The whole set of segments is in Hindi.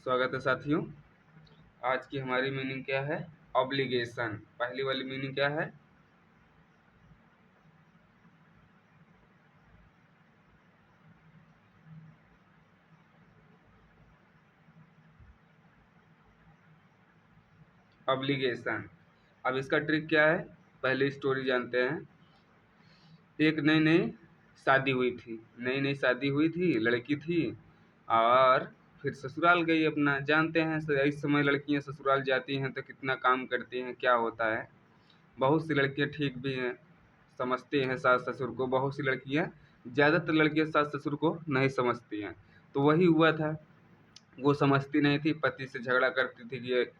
स्वागत है साथियों। आज की हमारी मीनिंग क्या है? ऑब्लिगेशन। पहली वाली मीनिंग क्या है? ऑब्लिगेशन। अब इसका ट्रिक क्या है, पहले स्टोरी जानते हैं। एक नई नई शादी हुई थी, नई नई शादी हुई थी, लड़की थी और फिर ससुराल गई अपना। जानते हैं इस समय लड़कियां ससुराल जाती हैं तो कितना काम करती हैं, क्या होता है। बहुत सी लड़कियां ठीक भी हैं, समझती हैं सास ससुर को। बहुत सी लड़कियां, ज़्यादातर लड़कियां सास ससुर को नहीं समझती हैं। तो वही हुआ था, वो समझती नहीं थी, पति से झगड़ा करती थी कि ये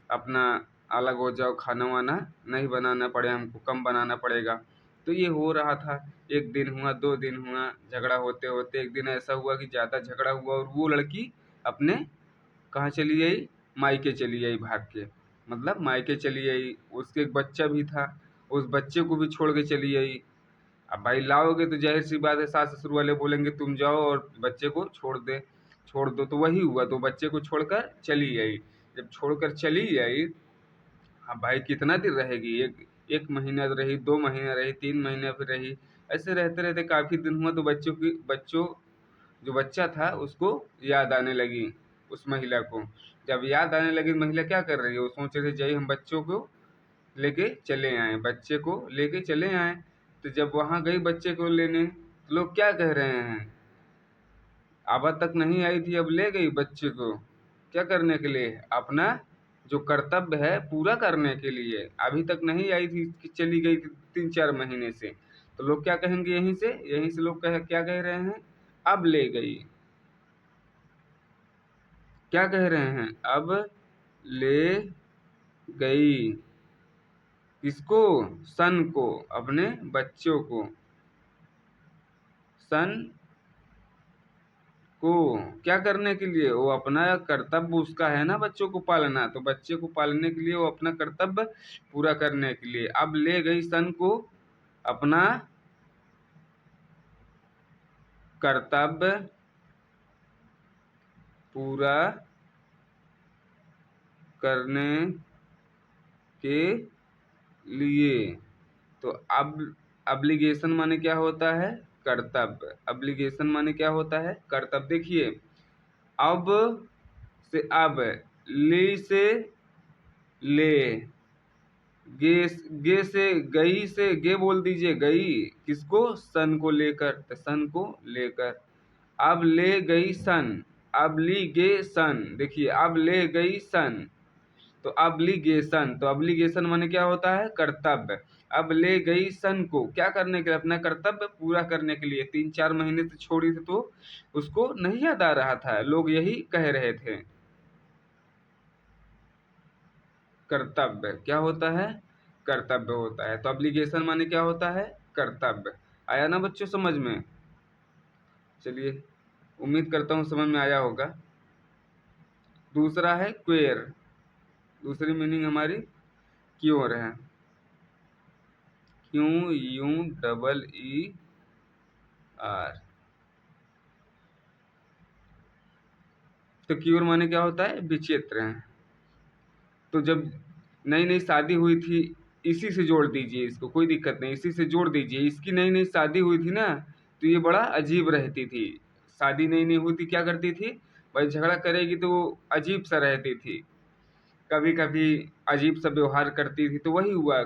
अपना अलग हो जाओ, खाना वाना नहीं बनाना पड़े, हमको कम बनाना पड़ेगा। तो ये हो रहा था। एक दिन हुआ, 2 दिन हुआ, झगड़ा होते होते एक दिन ऐसा हुआ कि ज़्यादा झगड़ा हुआ और वो लड़की अपने कहाँ चली गई? मायके चली गई भाग के। मतलब मायके चली गई। उसके एक बच्चा भी था, उस बच्चे को भी छोड़ के चली गई। अब भाई लाओगे तो जाहिर सी बात है सास ससुर वाले बोलेंगे तुम जाओ और बच्चे को छोड़ दो। तो वही हुआ, तो बच्चे को छोड़कर चली गई। जब छोड़कर चली गई, अब भाई कितना दिन रहेगी? एक एक महीना रही, 2 महीना रही, 3 महीना फिर रही। ऐसे रहते रहते काफी दिन हुआ तो बच्चों जो बच्चा था उसको याद आने लगी, उस महिला को। जब याद आने लगी, महिला क्या कर रही है? वो सोच रही जाइए हम बच्चों को लेके चले आए, बच्चे को लेके चले आए। तो जब वहां गई बच्चे को लेने, तो लोग क्या कह रहे हैं? अब तक नहीं आई थी, अब ले गई बच्चे को। क्या करने के लिए? अपना जो कर्तव्य है पूरा करने के लिए। अभी तक नहीं आई थी कि चली गई थी 3-4 महीने से। तो लोग क्या कहेंगे? यहीं से लोग क्या कह रहे हैं? अब ले गई। क्या कह रहे हैं? अब ले गई। किसको? सन को, अपने बच्चों को। सन को क्या करने के लिए? वो अपना कर्तव्य उसका है ना बच्चों को पालना, तो बच्चे को पालने के लिए वो अपना कर्तव्य पूरा करने के लिए अब ले गई सन को अपना कर्तव्य पूरा करने के लिए। तो अब अब्लिगेशन माने क्या होता है? कर्तव्य। अब्लिगेशन माने क्या होता है? कर्तव्य। देखिए, अब से अब, ले से ले, गे से गई से गे बोल दीजिए, गई। किसको? सन को लेकर, तो सन को लेकर। अब ले गई सन, अब्लिगेशन। देखिए, अब ले गई सन, तो अब्लिगेशन। तो अब्लिगेशन माने क्या होता है? कर्तव्य। अब ले गई सन को क्या करने के लिए? अपना कर्तव्य पूरा करने के लिए। 3-4 महीने से छोड़ी थी तो उसको नहीं याद आ रहा था, लोग यही कह रहे थे। कर्तव्य क्या होता है? कर्तव्य होता है। तो अब्लिगेशन माने क्या होता है? कर्तव्य। आया ना बच्चों समझ में? चलिए, उम्मीद करता हूँ समझ में आया होगा। दूसरा है क्वेर। दूसरी मीनिंग हमारी क्योर है। QUEER। तो क्यूर माने क्या होता है? विचित्र। तो जब नई नई शादी हुई थी, इसी से जोड़ दीजिए इसको, कोई दिक्कत नहीं, इसी से जोड़ दीजिए। इसकी नई नई शादी हुई थी ना, तो ये बड़ा अजीब रहती थी। शादी नई नई हुई थी, क्या करती थी भाई? झगड़ा करेगी तो वो अजीब सा रहती थी, कभी कभी अजीब सा व्यवहार करती थी। तो वही हुआ,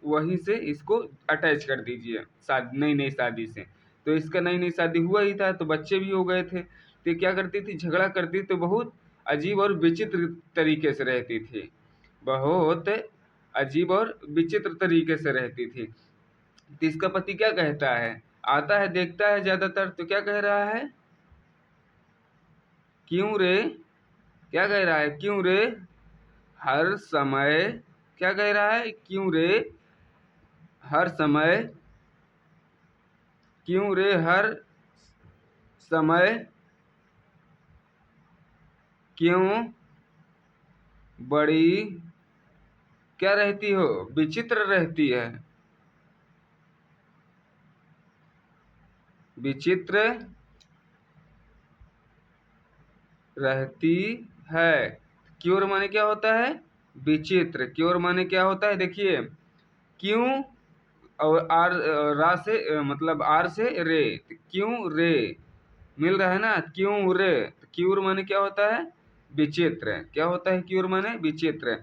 वहीं से इसको अटैच कर दीजिए शादी, नई नई शादी से। तो इसका नई नई शादी हुआ ही था, तो बच्चे भी हो गए थे। तो ये क्या करती थी? झगड़ा करती, तो बहुत अजीब और विचित्र तरीके से रहती थी। बहुत अजीब और विचित्र तरीके से रहती थी। तो इसका पति क्या कहता है? आता है, देखता है ज्यादातर, तो क्या कह रहा है? क्यों रे? क्या कह रहा है? क्यों रे हर समय? क्या कह रहा है? क्यों रे हर समय? क्यों रे हर समय? क्यों बड़ी क्या रहती हो? विचित्र रहती है। विचित्र रहती है। क्योर माने क्या होता है? विचित्र। क्योर माने क्या होता है? देखिए, क्यों और आर, रा से मतलब आर से रे, तो क्यों रे मिल रहा है ना, क्यों रे। तो क्यूर माने क्या होता है? विचित्र। क्या होता है क्यूर माने? विचित्र।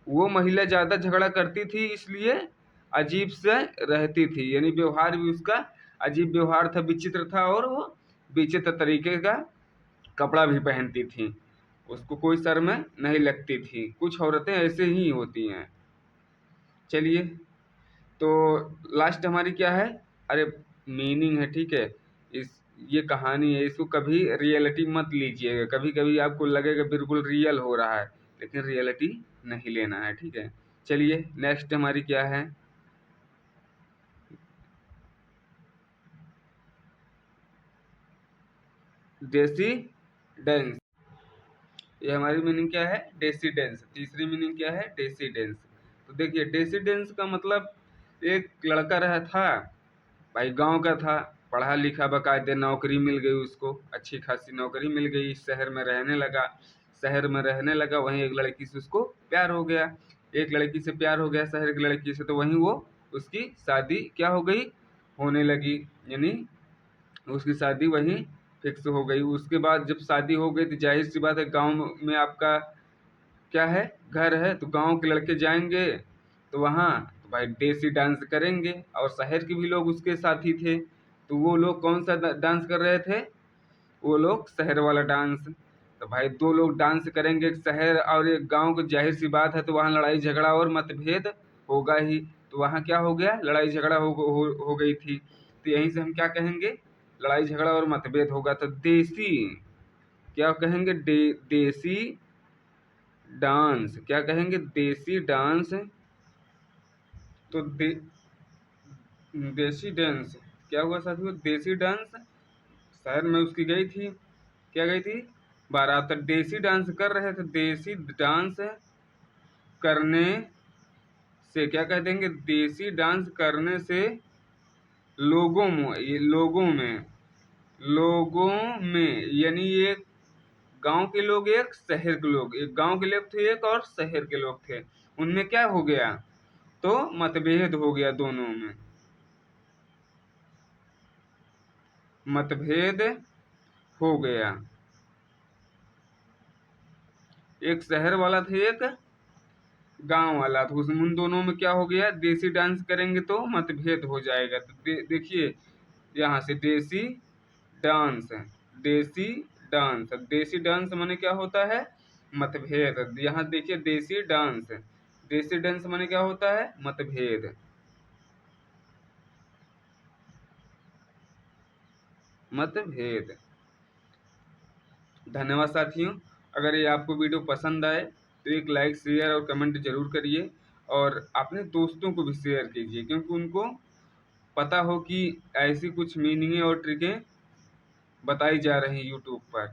वो महिला ज्यादा झगड़ा करती थी, इसलिए अजीब से रहती थी, यानी व्यवहार भी उसका अजीब व्यवहार था, विचित्र था, और वो विचित्र तरीके का कपड़ा भी पहनती थी। उसको कोई शर्म नहीं लगती थी। कुछ औरतें ऐसे ही होती हैं। चलिए, तो लास्ट हमारी क्या है? अरे, मीनिंग है, ठीक है। इस ये कहानी है, इसको कभी रियलिटी मत लीजिएगा। कभी कभी आपको लगेगा बिल्कुल रियल हो रहा है, लेकिन रियलिटी नहीं लेना है, ठीक है। चलिए, नेक्स्ट हमारी क्या है? देसी डेंस। ये हमारी मीनिंग क्या है? डेसी डेंस। तीसरी मीनिंग क्या है? डेसी डेंस। तो देखिए, डेसी डेंस का मतलब, एक लड़का रहा था भाई, गांव का था, पढ़ा लिखा, बाकायदे नौकरी मिल गई उसको, अच्छी खासी नौकरी मिल गई, शहर में रहने लगा। शहर में रहने लगा, वहीं एक लड़की से उसको प्यार हो गया। एक लड़की से प्यार हो गया शहर की लड़की से, तो वहीं वो उसकी शादी क्या हो गई? होने लगी। यानी उसकी शादी वहीं फिक्स हो गई। उसके बाद जब शादी हो गई, तो जाहिर सी बात है, गांव में आपका क्या है? घर है, तो गांव के लड़के जाएंगे तो वहाँ तो भाई देसी डांस करेंगे, और शहर के भी लोग उसके साथी थे। तो वो लोग कौन सा डांस कर रहे थे? वो लोग शहर वाला डांस। तो भाई दो लोग डांस करेंगे, एक शहर और एक गांव को, जाहिर सी बात है, तो वहाँ लड़ाई झगड़ा और मतभेद होगा ही। तो वहाँ क्या हो गया? लड़ाई झगड़ा हो गई थी। तो यहीं से हम क्या कहेंगे? लड़ाई झगड़ा और मतभेद होगा। तो देसी क्या कहेंगे? देसी डांस। क्या कहेंगे? देसी डांस। तो देसी डांस क्या हुआ साथियों? देसी डांस शहर में उसकी गई थी, क्या गई थी? बारात। तो देसी डांस कर रहे थे। देसी डांस करने से क्या कह देंगे? देसी डांस करने से लोगों में यानी एक गांव के लोग, एक शहर के लोग, एक गांव के लोग थे, एक और शहर के लोग थे। उनमें क्या हो गया? तो मतभेद हो गया दोनों में, मतभेद हो गया। एक शहर वाला था, एक गांव वाला था। उसमें उन दोनों में क्या हो गया? देसी डांस करेंगे तो मतभेद हो जाएगा। तो देखिए, यहाँ से देसी डांस, देसी डांस। देसी डांस माने क्या होता है? मतभेद। यहाँ देखिए, देसी डांस, देसी डांस माने क्या होता है? मतभेद, मतभेद। धन्यवाद साथियों। अगर ये आपको वीडियो पसंद आए तो एक लाइक, शेयर और कमेंट जरूर करिए, और अपने दोस्तों को भी शेयर कीजिए, क्योंकि उनको पता हो कि ऐसी कुछ मीनिंगें और ट्रिकें बताई जा रही यूट्यूब पर।